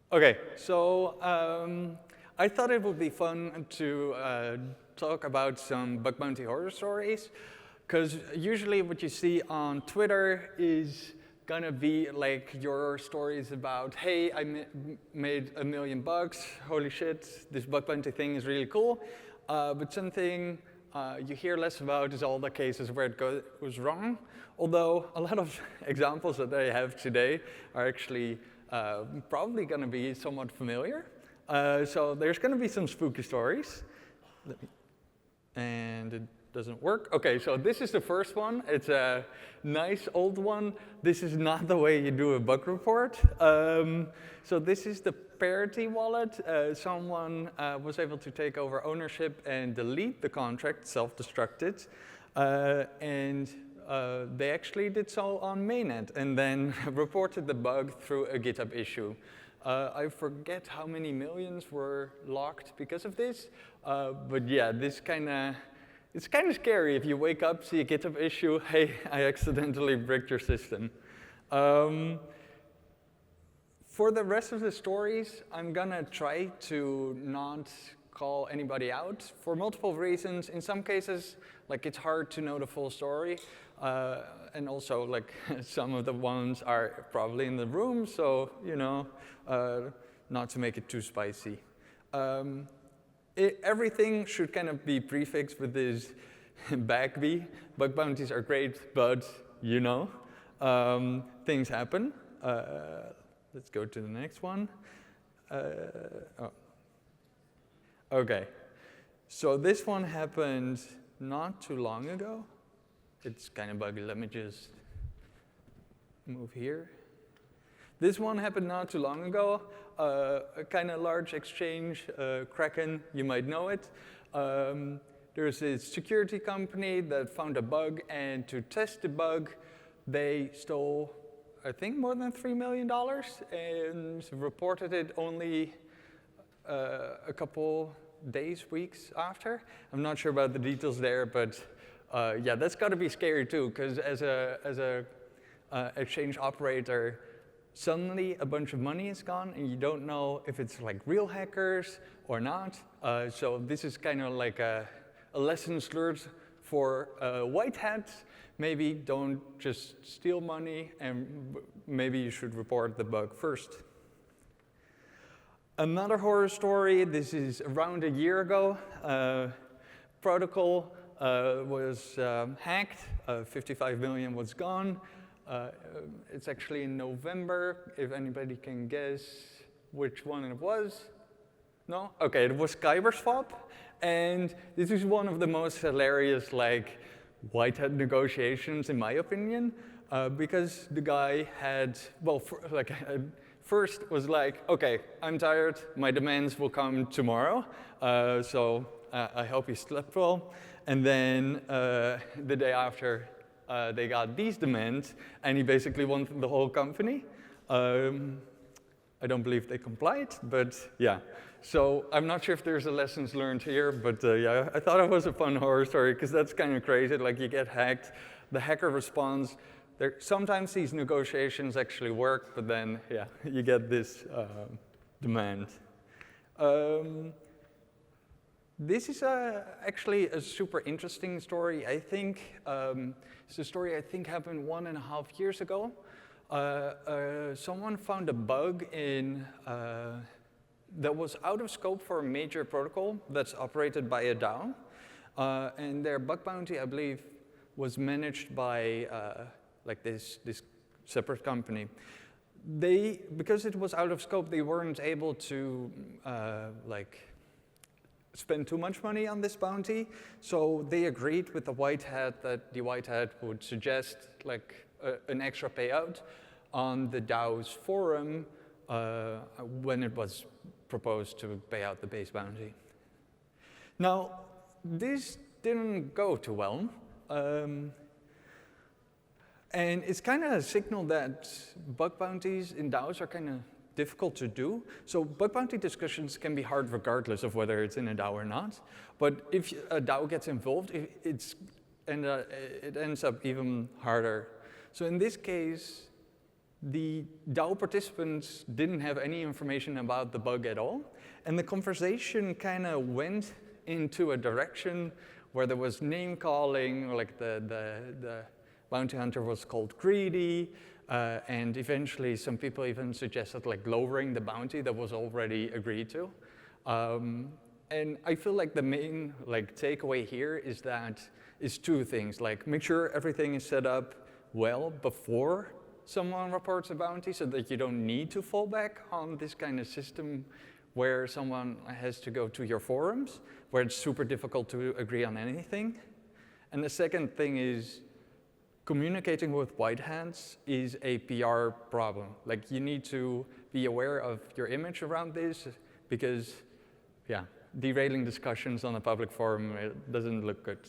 Okay, so I thought it would be fun to talk about some bug bounty horror stories, because usually what you see on Twitter is gonna be like your stories about, hey, I made $1 million, holy shit, this bug bounty thing is really cool. But something you hear less about is all the cases where it goes wrong, although a lot of examples that I have today are actually probably going to be somewhat familiar. So there's going to be some spooky stories. And it doesn't work. OK, so this is the first one. It's a nice old one. This is not the way you do a bug report. So this is the Parity wallet. Someone was able to take over ownership and delete the contract, self-destructed. And they actually did so on mainnet and then reported the bug through a GitHub issue. I forget how many millions were locked because of this, but yeah, it's kind of scary if you wake up, see a GitHub issue, hey, I accidentally bricked your system. For the rest of the stories, I'm gonna try to not call anybody out for multiple reasons. In some cases, like it's hard to know the full story. And also, like, some of the ones are probably in the room, so, you know, not to make it too spicy. Everything should kind of be prefixed with this BACB. Bug bounties are great, but, you know, things happen. Let's go to the next one. Oh. OK. So this one happened not too long ago. It's kind of buggy. Let me just move here. This one happened not too long ago. A kind of large exchange, Kraken, you might know it. There's a security company that found a bug, and to test the bug, they stole, I think, more than $3 million and reported it only a couple days, weeks after. I'm not sure about the details there, but yeah, that's got to be scary too, because as a exchange operator, suddenly a bunch of money is gone, and you don't know if it's like real hackers or not. So this is kind of like a lessons learned for white hats. Maybe don't just steal money, and maybe you should report the bug first. Another horror story. This is around a year ago. Protocol was hacked, 55 million was gone. It's actually in November, if anybody can guess which one it was. No? OK, it was Kyberswap. And this is one of the most hilarious, like, white hat negotiations, in my opinion, because the guy had, well, first was like, OK, I'm tired, my demands will come tomorrow, so I hope you slept well. And then the day after, they got these demands, and he basically wanted the whole company. I don't believe they complied, but yeah. So I'm not sure if there's a lessons learned here, but yeah, I thought it was a fun horror story, because that's kind of crazy. Like, you get hacked, the hacker responds. Sometimes these negotiations actually work, but then, yeah, you get this demand. This is actually a super interesting story, I think. It's a story I think happened 1.5 years ago. Someone found a bug in that was out of scope for a major protocol that's operated by a DAO. And their bug bounty, I believe, was managed by like this separate company. Because it was out of scope, they weren't able to like spend too much money on this bounty. So they agreed with the white hat that the white hat would suggest like an extra payout on the DAO's forum when it was proposed to pay out the base bounty. Now, this didn't go too well. And it's kind of a signal that bug bounties in DAOs are kind of difficult to do. So bug bounty discussions can be hard regardless of whether it's in a DAO or not. But if a DAO gets involved, it ends up even harder. So in this case, the DAO participants didn't have any information about the bug at all, and the conversation kind of went into a direction where there was name calling, like the bounty hunter was called greedy, and eventually some people even suggested like lowering the bounty that was already agreed to. And I feel like the main takeaway here is two things, like make sure everything is set up well before someone reports a bounty so that you don't need to fall back on this kind of system where someone has to go to your forums, where it's super difficult to agree on anything. And the second thing is communicating with white hats is a PR problem. Like you need to be aware of your image around this because, yeah, derailing discussions on a public forum, it doesn't look good.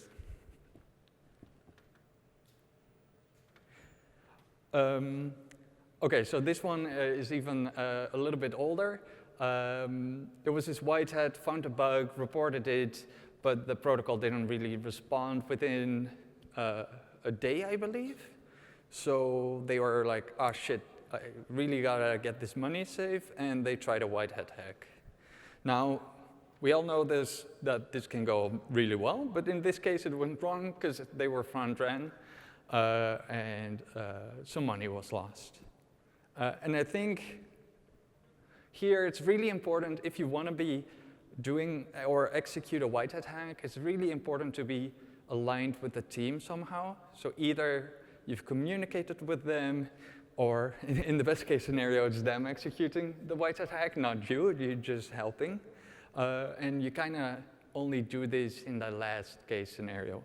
Okay, so this one is even a little bit older. There was this white hat, found a bug, reported it, but the protocol didn't really respond within a day, I believe. So they were like, oh shit, I really gotta get this money safe, and they tried a white hat hack. Now, we all know that this can go really well, but in this case it went wrong because they were front ran, and some money was lost. And I think here it's really important, if you want to be doing or execute a white hat hack, it's really important to be aligned with the team somehow. So either you've communicated with them, or in the best case scenario, it's them executing the white hat hack, not you, you're just helping. And you kind of only do this in the last case scenario,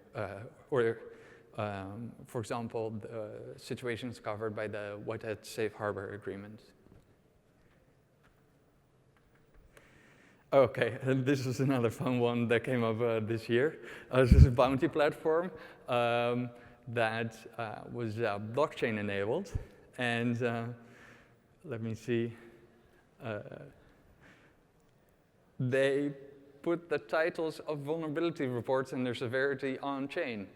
for example, the situations covered by the White Hat Safe Harbor Agreement. Okay, and this is another fun one that came up this year. This is a bounty platform that was blockchain enabled. And let me see. They put the titles of vulnerability reports and their severity on chain,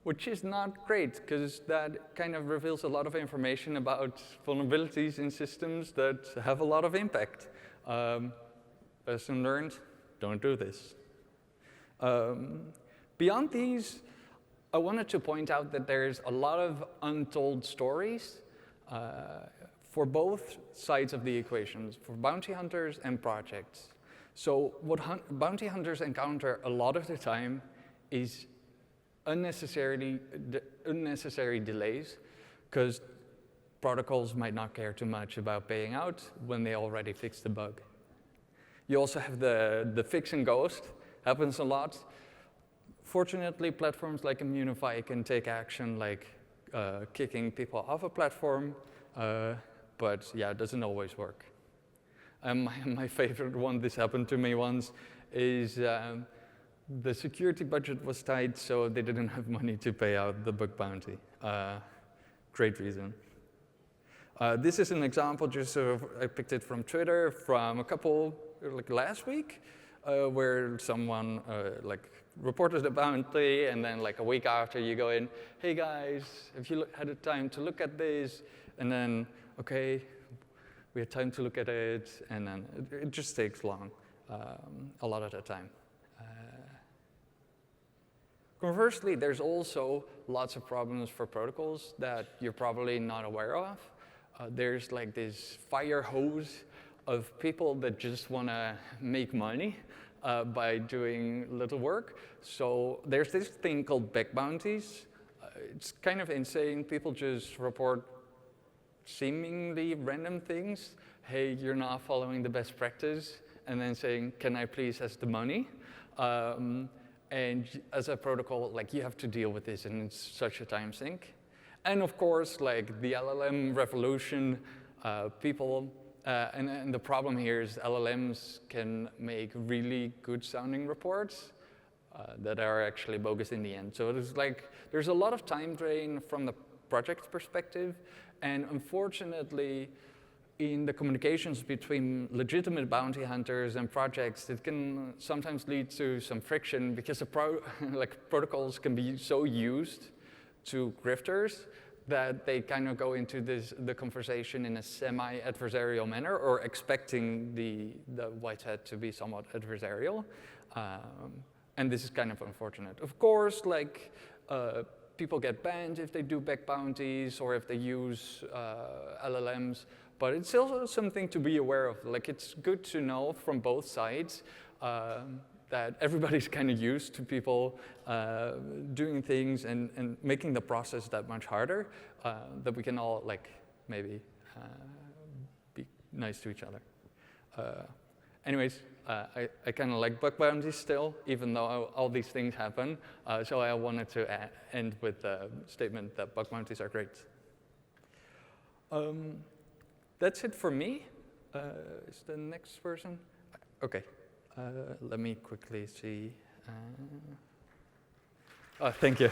which is not great because that kind of reveals a lot of information about vulnerabilities in systems that have a lot of impact. Lesson learned, don't do this. Beyond these, I wanted to point out that there's a lot of untold stories for both sides of the equations, for bounty hunters and projects. So what bounty hunters encounter a lot of the time is unnecessary delays, because protocols might not care too much about paying out when they already fixed the bug. You also have the fix and ghost, happens a lot. Fortunately, platforms like Immunify can take action like kicking people off a platform, but yeah, it doesn't always work. My favorite one, this happened to me once, is the security budget was tight, so they didn't have money to pay out the bug bounty. Great reason. This is an example, just I picked it from Twitter, from a couple, like last week, where someone reported a bounty, and then like a week after you go in, hey guys, have you had the time to look at this? And then, okay, we had time to look at it, and then it just takes long, a lot of the time. Conversely, there's also lots of problems for protocols that you're probably not aware of. There's like this fire hose of people that just want to make money by doing little work. So there's this thing called bug bounties. It's kind of insane. People just report seemingly random things. Hey, you're not following the best practice, and then saying, can I please have the money? And as a protocol, like you have to deal with this, and it's such a time sink. And of course, like the LLM revolution, people, and the problem here is LLMs can make really good sounding reports that are actually bogus in the end. So there's a lot of time drain from the project perspective, and unfortunately, in the communications between legitimate bounty hunters and projects, it can sometimes lead to some friction because the protocols can be so used to grifters that they kind of go into the conversation in a semi-adversarial manner, or expecting the white hat to be somewhat adversarial. And this is kind of unfortunate. Of course, like, people get banned if they do back bounties or if they use LLMs, but it's also something to be aware of. Like, it's good to know from both sides that everybody's kind of used to people doing things and making the process that much harder, that we can all, like, maybe be nice to each other. Anyways, I kind of like bug bounties still, even though all these things happen. So I wanted to end with the statement that bug bounties are great. That's it for me. Is the next person? Okay. Let me quickly see. Oh, thank you.